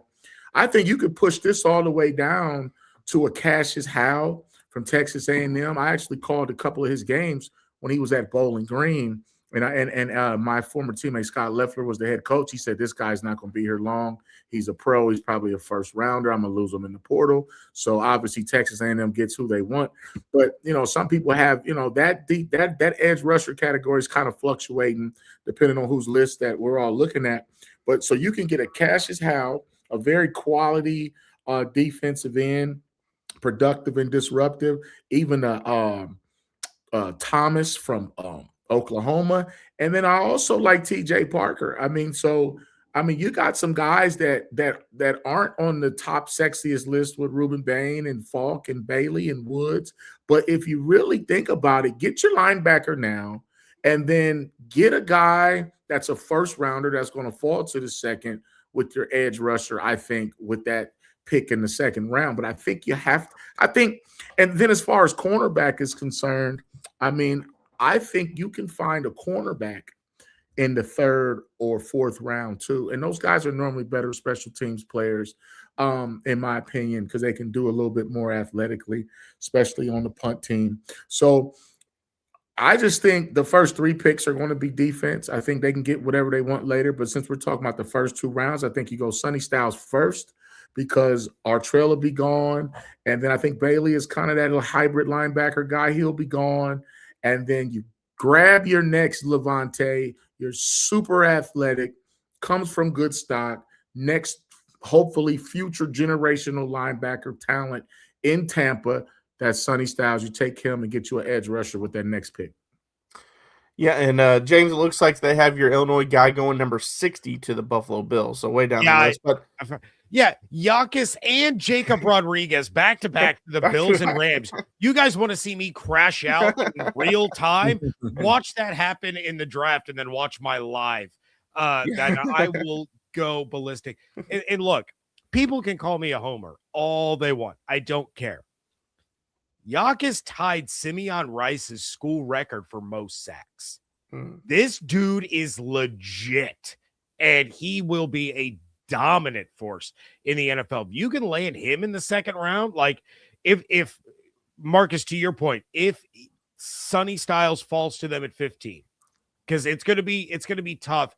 I think you could push this all the way down to a Cassius Howe from Texas A&M. I actually called a couple of his games when he was at Bowling Green. And my former teammate, Scott Leffler, was the head coach. He said, this guy's not going to be here long. He's a pro. He's probably a first rounder. I'm going to lose him in the portal. So obviously Texas A&M gets who they want. But, some people have, that edge rusher category is kind of fluctuating depending on whose list that we're all looking at. But so you can get a Cassius Howe, a very quality defensive end, productive and disruptive, even Thomas from Oklahoma. And then I also like TJ Parker. You got some guys that aren't on the top sexiest list with Ruben Bain and Falk and Bailey and Woods. But if you really think about it, get your linebacker now and then get a guy that's a first rounder that's going to fall to the second with your edge rusher, I think, with that pick in the second round. But I think and then as far as cornerback is concerned, I think you can find a cornerback in the third or fourth round too. And those guys are normally better special teams players, in my opinion, because they can do a little bit more athletically, especially on the punt team. So I just think the first 3 picks are going to be defense. I think they can get whatever they want later. But since we're talking about the first 2 rounds, I think you go Sonny Styles first because Artrell will be gone. And then I think Bailey is kind of that little hybrid linebacker guy. He'll be gone. And then you grab your next Levante. You're super athletic, comes from good stock. Next, hopefully, future generational linebacker talent in Tampa. That's Sonny Styles. You take him and get you an edge rusher with that next pick. Yeah, and James, it looks like they have your Illinois guy going number 60 to the Buffalo Bills, so way down the list. But Yakis and Jacob Rodriguez back-to-back to the Bills and Rams. You guys want to see me crash out in real time? Watch that happen in the draft and then watch my live. That I will go ballistic. And look, people can call me a homer all they want. I don't care. Yakis tied Simeon Rice's school record for most sacks. This dude is legit, and he will be a dominant force in the NFL. You can land him in the second round. Like if Marcus, to your point, if Sonny Styles falls to them at 15, because it's going to be tough.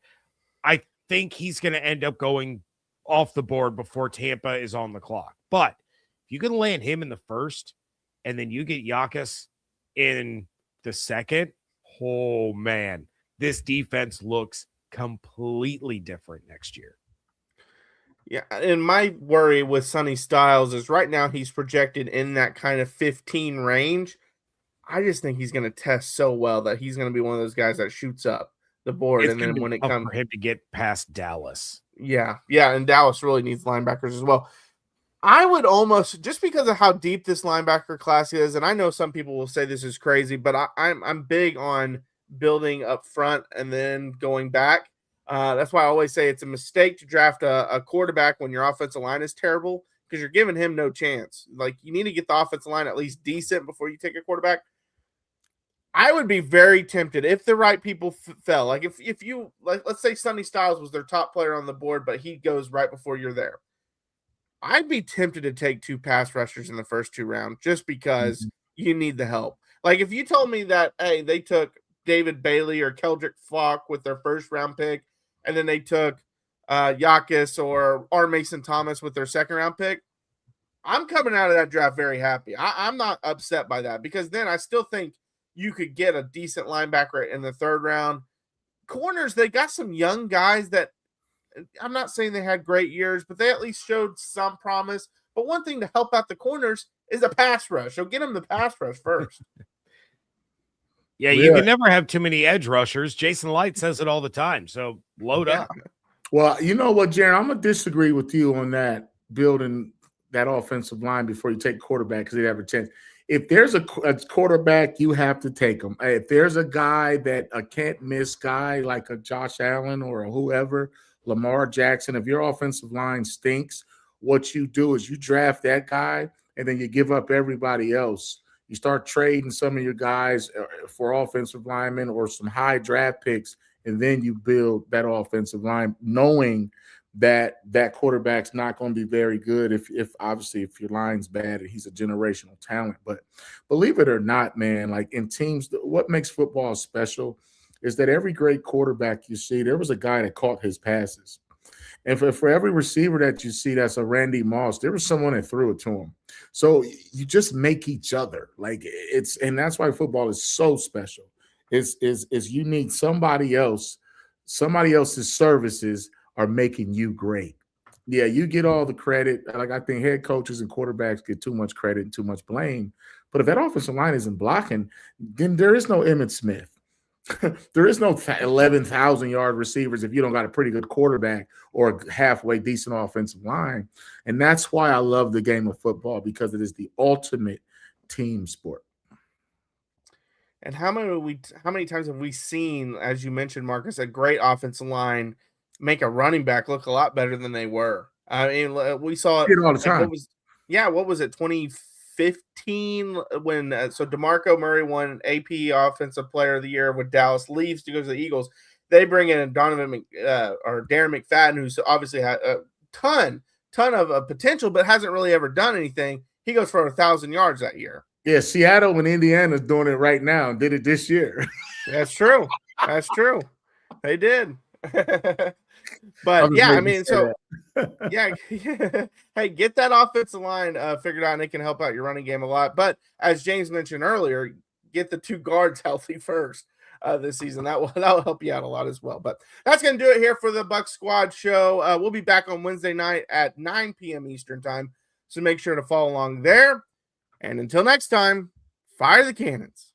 I think he's going to end up going off the board before Tampa is on the clock. But if you can land him in the first, and then you get Yakis in the second, oh man, this defense looks completely different next year. Yeah, and my worry with Sonny Styles is right now he's projected in that kind of 15 range. I just think he's going to test so well that he's going to be one of those guys that shoots up the board. It's and then when it comes for him to get past Dallas. Yeah, and Dallas really needs linebackers as well. I would almost, just because of how deep this linebacker class is, and I know some people will say this is crazy, but I'm big on building up front and then going back. That's why I always say it's a mistake to draft a quarterback when your offensive line is terrible, because you're giving him no chance. Like, you need to get the offensive line at least decent before you take a quarterback. I would be very tempted if the right people fell. Like if you, like, let's say Sonny Styles was their top player on the board, but he goes right before you're there. I'd be tempted to take 2 pass rushers in the first 2 rounds just because you need the help. Like, if you told me that, hey, they took David Bailey or Keldrick Falk with their first round pick, and then they took Yakis or R. Mason Thomas with their second round pick, I'm coming out of that draft very happy. I'm not upset by that, because then I still think you could get a decent linebacker in the 3rd round. Corners, they got some young guys that, I'm not saying they had great years, but they at least showed some promise. But one thing to help out the corners is a pass rush. So get them the pass rush first. You can never have too many edge rushers. Jason Light says it all the time. So load up. Well, you know what, Jaron? I'm going to disagree with you on that, building that offensive line before you take quarterback, because they have a chance. If there's a quarterback, you have to take him. If there's a guy that a can't-miss guy like a Josh Allen or a whoever, Lamar Jackson, if your offensive line stinks, what you do is you draft that guy and then you give up everybody else. You start trading some of your guys for offensive linemen or some high draft picks, and then you build that offensive line knowing that that quarterback's not going to be very good if obviously if your line's bad and he's a generational talent. But believe it or not, man, like in teams, what makes football special is that every great quarterback you see, there was a guy that caught his passes. And for every receiver that you see that's a Randy Moss, there was someone that threw it to him. So you just make each other. Like and that's why football is so special. Is you need somebody else's services are making you great. Yeah, you get all the credit. Like, I think head coaches and quarterbacks get too much credit and too much blame. But if that offensive line isn't blocking, then there is no Emmitt Smith. There is no 11,000-yard receivers if you don't got a pretty good quarterback or a halfway decent offensive line. And that's why I love the game of football, because it is the ultimate team sport. And how many times have we seen, as you mentioned, Marcus, a great offensive line make a running back look a lot better than they were? I mean, we saw it all the time. What was it, 2015 when so DeMarco Murray won AP Offensive Player of the Year with Dallas, leaves to go to the Eagles. They bring in Darren McFadden, who's obviously had a ton of potential, but hasn't really ever done anything. He goes for 1,000 yards that year. Yeah, Seattle and Indiana's doing it right now. Did it this year. That's true. That's true. They did. But yeah, I mean, so yeah, hey, get that offensive line figured out, and it can help out your running game a lot. But as James mentioned earlier, get the 2 guards healthy first this season. That will help you out a lot as well. But that's going to do it here for the Bucs Squad show. We'll be back on Wednesday night at 9 p.m. Eastern time, so make sure to follow along there. And until next time, fire the cannons.